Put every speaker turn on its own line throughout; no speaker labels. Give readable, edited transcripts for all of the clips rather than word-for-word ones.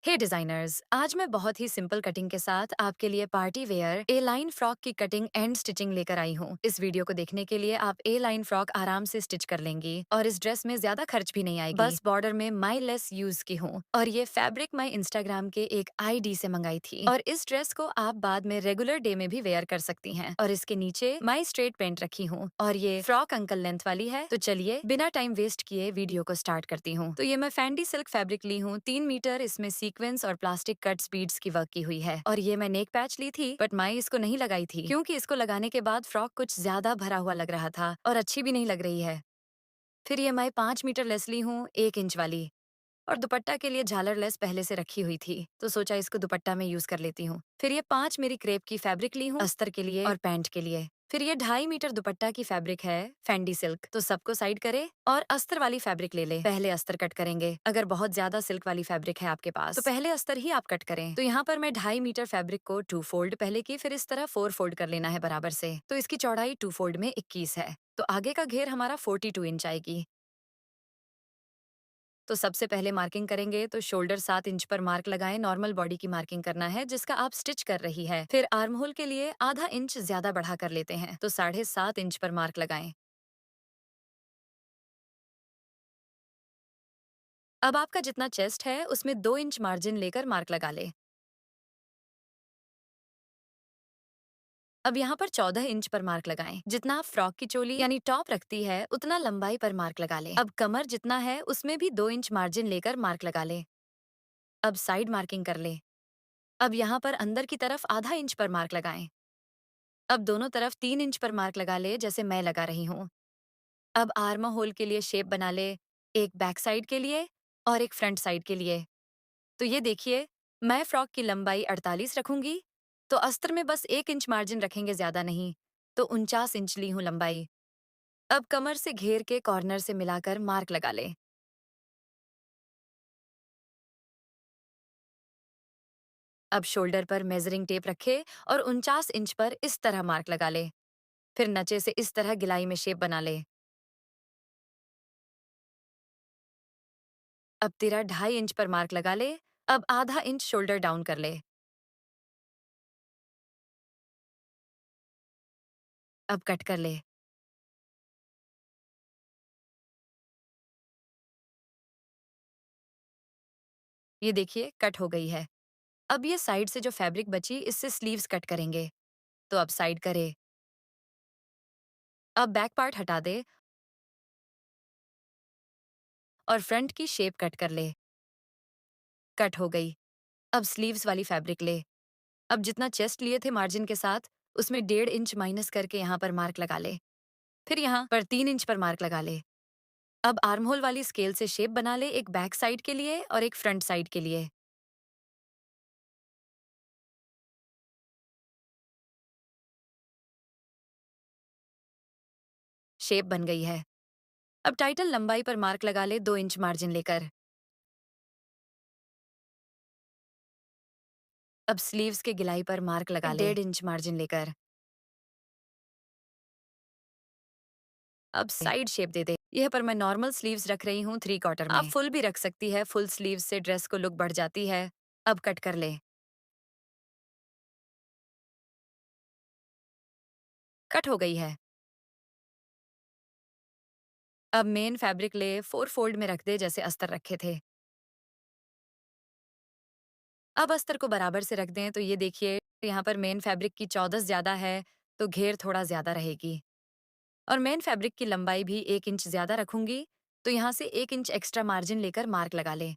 हे designers, आज मैं बहुत ही सिंपल कटिंग के साथ आपके लिए पार्टी वेयर ए लाइन फ्रॉक की कटिंग एंड स्टिचिंग लेकर आई हूँ। इस वीडियो को देखने के लिए आप ए लाइन फ्रॉक आराम से स्टिच कर लेंगी और इस ड्रेस में ज्यादा खर्च भी नहीं आएगी। बस बॉर्डर में माई लेस यूज की हूँ और ये फैब्रिक मैं इंस्टाग्राम के एक आईडी से मंगाई थी और इस ड्रेस को आप बाद में रेगुलर डे में भी वेयर कर सकती हैं। और इसके नीचे माई स्ट्रेट पेंट रखी हूँ और ये फ्रॉक अंकल लेंथ वाली है। तो चलिए बिना टाइम वेस्ट किए वीडियो को स्टार्ट करती हूँ। तो ये मैं फैंडी सिल्क फैब्रिक ली हूँ 3 मीटर। इसमें सीक्वेंस और प्लास्टिक कट्स बीड्स की वर्क की हुई है और ये मैं नेक पैच ली थी बट मैं इसको नहीं लगाई थी क्योंकि इसको लगाने के बाद फ्रॉक कुछ ज्यादा भरा हुआ लग रहा था और अच्छी भी नहीं लग रही है। फिर ये मैं 5 मीटर लेस ली हूँ 1 इंच वाली और दुपट्टा के लिए झालर लेस पहले से रखी हुई थी तो सोचा इसको दुपट्टा में यूज कर लेती हूँ। फिर ये 5 मेरी क्रेप की फैब्रिक ली हूँ अस्तर के लिए और पैंट के लिए। फिर ये 2.5 मीटर दुपट्टा की फैब्रिक है फेंडी सिल्क। तो सबको साइड करे और अस्तर वाली फैब्रिक ले ले। पहले अस्तर कट करेंगे। अगर बहुत ज्यादा सिल्क वाली फैब्रिक है आपके पास तो पहले अस्तर ही आप कट करें। तो यहाँ पर मैं 2.5 मीटर फैब्रिक को 2 फोल्ड पहले की फिर इस तरह 4 फोल्ड कर लेना है बराबर से। तो इसकी चौड़ाई 2 फोल्ड में 21 है। तो आगे का घेर हमारा 42 इंच आएगी। तो सबसे पहले मार्किंग करेंगे तो शोल्डर 7 इंच पर मार्क लगाएं। नॉर्मल बॉडी की मार्किंग करना है जिसका आप स्टिच कर रही है। फिर आर्म होल के लिए आधा इंच ज्यादा बढ़ा कर लेते हैं तो 7.5 इंच पर मार्क लगाएं। अब आपका जितना चेस्ट है उसमें 2 इंच मार्जिन लेकर मार्क लगा ले। अब यहाँ पर 14 इंच पर मार्क लगाएं। जितना आप फ्रॉक की चोली यानी टॉप रखती है उतना लंबाई पर मार्क लगा ले। अब कमर जितना है उसमें भी 2 इंच मार्जिन लेकर मार्क लगा ले। अब साइड मार्किंग कर ले। अब यहाँ पर अंदर की तरफ आधा इंच पर मार्क लगाएं। अब दोनों तरफ 3 इंच पर मार्क लगा ले जैसे मैं लगा रही हूँ। अब आर्म होल के लिए शेप बना ले, एक बैक साइड के लिए और एक फ्रंट साइड के लिए। तो ये देखिए, मैं फ्रॉक की लंबाई 48 रखूंगी तो अस्तर में बस 1 इंच मार्जिन रखेंगे, ज्यादा नहीं। तो 49 इंच ली हूँ लंबाई। अब कमर से घेर के कॉर्नर से मिलाकर मार्क लगा ले। अब शोल्डर पर मेजरिंग टेप रखे और 49 इंच पर इस तरह मार्क लगा ले। फिर नचे से इस तरह गिलाई में शेप बना ले। अब तेरा 2.5 इंच पर मार्क लगा ले। अब आधा इंच शोल्डर डाउन कर ले। अब कट कर ले। ये देखिए कट हो गई है। अब ये साइड से जो फैब्रिक बची इससे स्लीव्स कट करेंगे। तो अब साइड करे। अब बैक पार्ट हटा दे और फ्रंट की शेप कट कर ले। कट हो गई। अब स्लीव्स वाली फैब्रिक ले। अब जितना चेस्ट लिए थे मार्जिन के साथ उसमें 1.5 इंच माइनस करके यहाँ पर मार्क लगा ले। फिर यहाँ पर 3 इंच पर मार्क लगा ले। अब आर्म होल वाली स्केल से शेप बना ले, एक बैक साइड के लिए और एक फ्रंट साइड के लिए। शेप बन गई है। अब टाइटल लंबाई पर मार्क लगा ले 2 इंच मार्जिन लेकर। अब स्लीव्स के गिलाई पर मार्क लगा ले 1.5 इंच मार्जिन लेकर। अब साइड शेप दे दे। यह पर मैं नॉर्मल स्लीव्स रख रही हूँ 3/4 में। आप फुल भी रख सकती है, फुल स्लीव्स से ड्रेस को लुक बढ़ जाती है। अब कट कर ले। कट हो गई है। अब मेन फैब्रिक ले 4 फोल्ड में रख दे जैसे अस्तर रखे थे। अब अस्तर को बराबर से रख दें तो ये देखिए यहाँ पर मेन फैब्रिक की चौदस ज्यादा है तो घेर थोड़ा ज्यादा रहेगी। और मेन फैब्रिक की लंबाई भी 1 इंच ज्यादा रखूंगी तो यहाँ से 1 इंच एक्स्ट्रा मार्जिन लेकर मार्क लगा ले।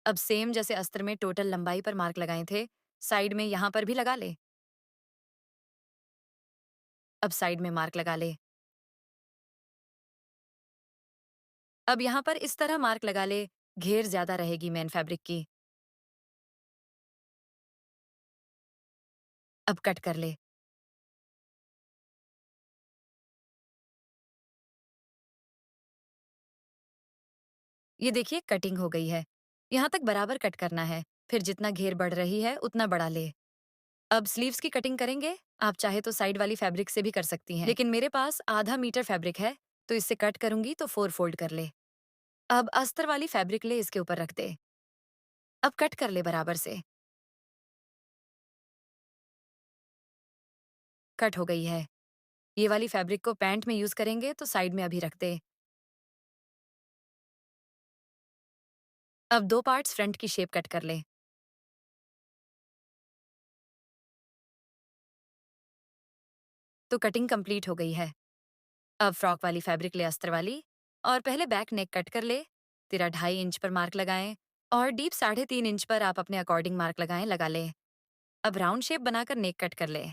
अब सेम जैसे अस्तर में टोटल लंबाई पर मार्क लगाए थे साइड में यहाँ पर भी लगा ले। अब साइड में मार्क लगा ले। अब यहाँ पर इस तरह मार्क लगा ले, घेर ज्यादा रहेगी मेन फैब्रिक की। अब कट कर ले। ये देखिए कटिंग हो गई है। यहाँ तक बराबर कट करना है। फिर जितना घेर बढ़ रही है उतना बढ़ा ले। अब स्लीव्स की कटिंग करेंगे। आप चाहे तो साइड वाली फैब्रिक से भी कर सकती हैं, लेकिन मेरे पास आधा मीटर फैब्रिक है, तो इससे कट करूंगी तो 4 फोल्ड कर ले। अब अस्तर वाली फैब्रिक ले इसके ऊपर रख दे। अब कट कर ले बराबर से। कट हो गई है। ये वाली फैब्रिक को पैंट में यूज करेंगे तो साइड में अभी रख दे। अब 2 पार्ट्स फ्रंट की शेप कट कर ले। तो कटिंग कंप्लीट हो गई है। अब फ्रॉक वाली फैब्रिक ले अस्तर वाली, और पहले बैक नेक कट कर ले। तेरा 2.5 इंच पर मार्क लगाएं, और डीप 3.5 इंच पर आप अपने अकॉर्डिंग मार्क लगाएं, लगा ले। अब राउंड शेप बनाकर नेक कट कर ले।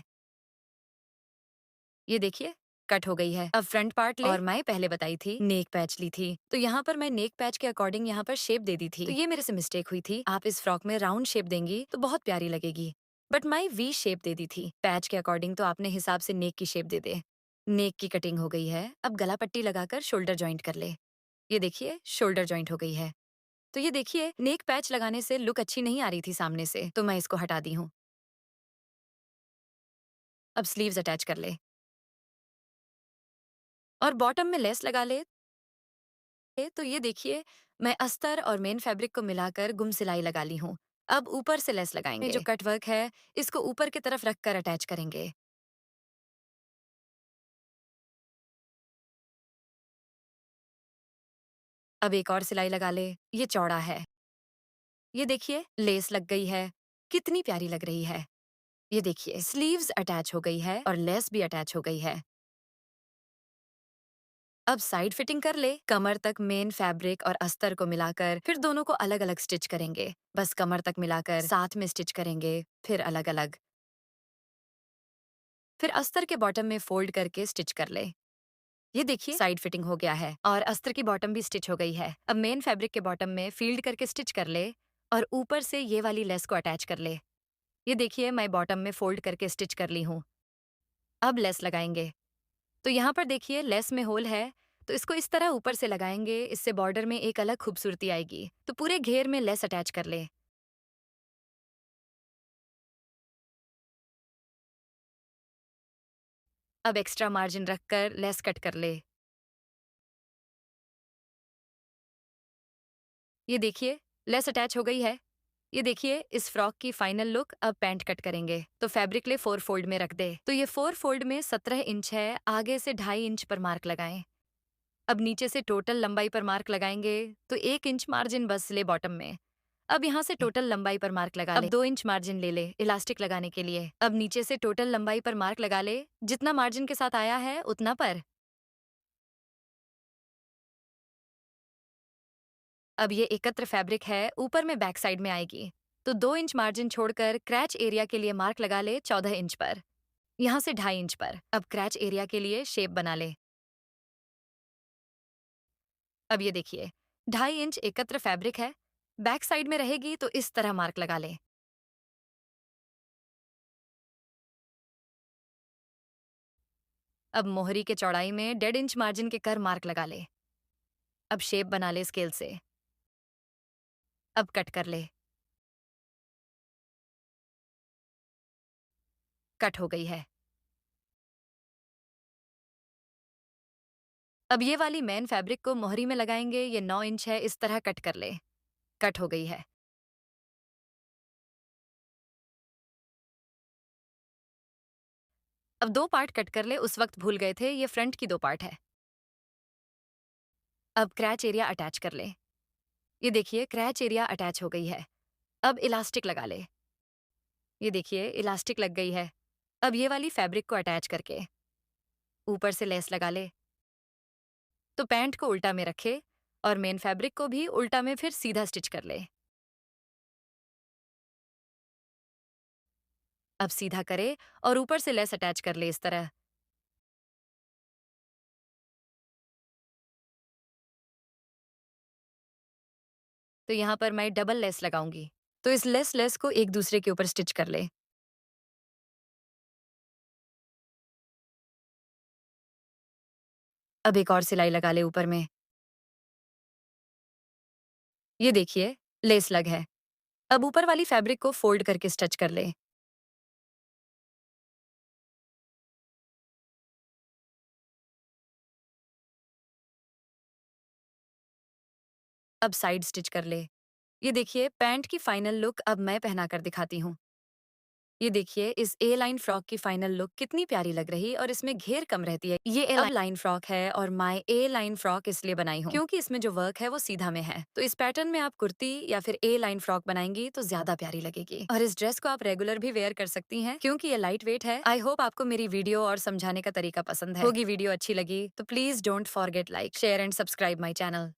ये देखिए, कट हो गई है। अब फ्रंट पार्ट ले, और मैं पहले बताई थी नेक पैच ली थी, तो यहाँ पर मैं नेक पैच के अकॉर्डिंग यहाँ पर शेप दे दी थी, तो ये मेरे से मिस्टेक हुई थी। आप इस फ्रॉक में राउंड शेप देंगी तो बहुत प्यारी लगेगी, बट मैं वी शेप दे दी थी। पैच के अकॉर्डिंग तो आपने हिसाब से नेक की शेप दे दे। नेक की कटिंग हो गई है। अब गला पट्टी लगाकर शोल्डर जॉइंट कर ले। ये देखिए, शोल्डर जॉइंट हो गई है। तो ये देखिए, नेक पैच लगाने से लुक अच्छी नहीं आ रही थी सामने से, तो मैं इसको हटा दी हूँ। अब स्लीव्स अटैच कर ले, और बॉटम में लेस लगा ले। तो ये देखिए, मैं अस्तर और मेन फैब्रिक को मिलाकर गुम सिलाई लगा ली हूँ। अब ऊपर से लेस लगाएंगे। जो कट वर्क है, इसको ऊपर की तरफ रखकर अटैच करेंगे। अब एक और सिलाई लगा ले। ये चौड़ा है। ये देखिए, लेस लग गई है। कितनी प्यारी लग रही है। ये देखिए, स्लीव्स अटैच हो गई है और लेस भी अटैच हो गई है। अब साइड फिटिंग कर ले। कमर तक मेन फैब्रिक और अस्तर को मिलाकर फिर दोनों को अलग अलग स्टिच करेंगे। बस कमर तक मिलाकर साथ में स्टिच करेंगे, फिर अलग अलग। फिर अस्तर के बॉटम में फोल्ड करके स्टिच कर ले। ये देखिए, साइड फिटिंग हो गया है, और अस्तर की बॉटम भी स्टिच हो गई है। अब मेन फैब्रिक के बॉटम में फील्ड करके स्टिच कर ले, और ऊपर से ये वाली लेस को अटैच कर ले। ये देखिए, मैं बॉटम में फोल्ड करके स्टिच कर ली हूँ। अब लेस लगाएंगे। तो यहाँ पर देखिए, लेस में होल है, तो इसको इस तरह ऊपर से लगाएंगे। इससे बॉर्डर में एक अलग खूबसूरती आएगी। तो पूरे घेर में लेस अटैच कर ले। अब एक्स्ट्रा मार्जिन रखकर लेस कट कर ले। ये देखिए, लेस अटैच हो गई है। ये देखिए, इस फ्रॉक की फाइनल लुक। अब पैंट कट करेंगे, तो फैब्रिक ले 4 फोल्ड में रख दे। तो ये 4 फोल्ड में 17 इंच है। आगे से 2.5 इंच पर मार्क लगाएं। अब नीचे से टोटल लंबाई पर मार्क लगाएंगे, तो 1 इंच मार्जिन बस ले बॉटम में। अब यहाँ से टोटल लंबाई पर मार्क लगा ले। अब 2 इंच मार्जिन ले ले इलास्टिक लगाने के लिए। अब नीचे से टोटल लंबाई पर मार्क लगा ले, जितना मार्जिन के साथ आया है उतना पर। अब ये एकत्र फैब्रिक है, ऊपर में बैक साइड में आएगी। तो 2 इंच मार्जिन छोड़कर क्रैच एरिया के लिए मार्क लगा ले 14 इंच पर। यहाँ से 2.5 इंच पर। अब क्रैच एरिया के लिए शेप बना ले। अब ये देखिए, 2.5 इंच एकत्र फैब्रिक है। बैक साइड में रहेगी, तो इस तरह मार्क लगा ले। अब मोहरी के चौड़ाई में 1.5 इंच मार्जिन के कर मार्क लगा ले। अब शेप बना ले स्केल से। अब कट कर ले। कट हो गई है। अब ये वाली मेन फैब्रिक को मोहरी में लगाएंगे। ये 9 इंच है, इस तरह कट कर ले। कट हो गई है। अब 2 पार्ट कट कर ले। उस वक्त भूल गए थे, ये फ्रंट की 2 पार्ट है। अब क्रैच एरिया अटैच कर ले। ये देखिए, क्रैच एरिया अटैच हो गई है। अब इलास्टिक लगा ले। ये देखिए, इलास्टिक लग गई है। अब ये वाली फैब्रिक को अटैच करके ऊपर से लेस लगा ले। तो पैंट को उल्टा में रखे, और मेन फैब्रिक को भी उल्टा में फिर सीधा स्टिच कर ले। अब सीधा करे, और ऊपर से लेस अटैच कर ले इस तरह। तो यहाँ पर मैं डबल लेस लगाऊंगी। तो इस लेस को एक दूसरे के ऊपर स्टिच कर ले। अब एक और सिलाई लगा ले ऊपर में। ये देखिए, लेस लग है। अब ऊपर वाली फैब्रिक को फोल्ड करके स्टिच कर ले। अब साइड स्टिच कर ले। ये देखिए पैंट की फाइनल लुक अब मैं पहना कर दिखाती हूँ। ये देखिए इस ए लाइन फ्रॉक की फाइनल लुक कितनी प्यारी लग रही और इसमें घेर कम रहती है। ये ए लाइन फ्रॉक है और मैं ए लाइन फ्रॉक इसलिए बनाई हूँ क्योंकि इसमें जो वर्क है वो सीधा में है। तो इस पैटर्न में आप कुर्ती या फिर ए लाइन फ्रॉक बनाएंगी तो ज्यादा प्यारी लगेगी और इस ड्रेस को आप रेगुलर भी वेयर कर सकती हैं क्योंकि ये लाइट वेट है। आई होप आपको मेरी वीडियो और समझाने का तरीका पसंद है होगी। वीडियो अच्छी लगी तो please don't forget like share and subscribe my channel.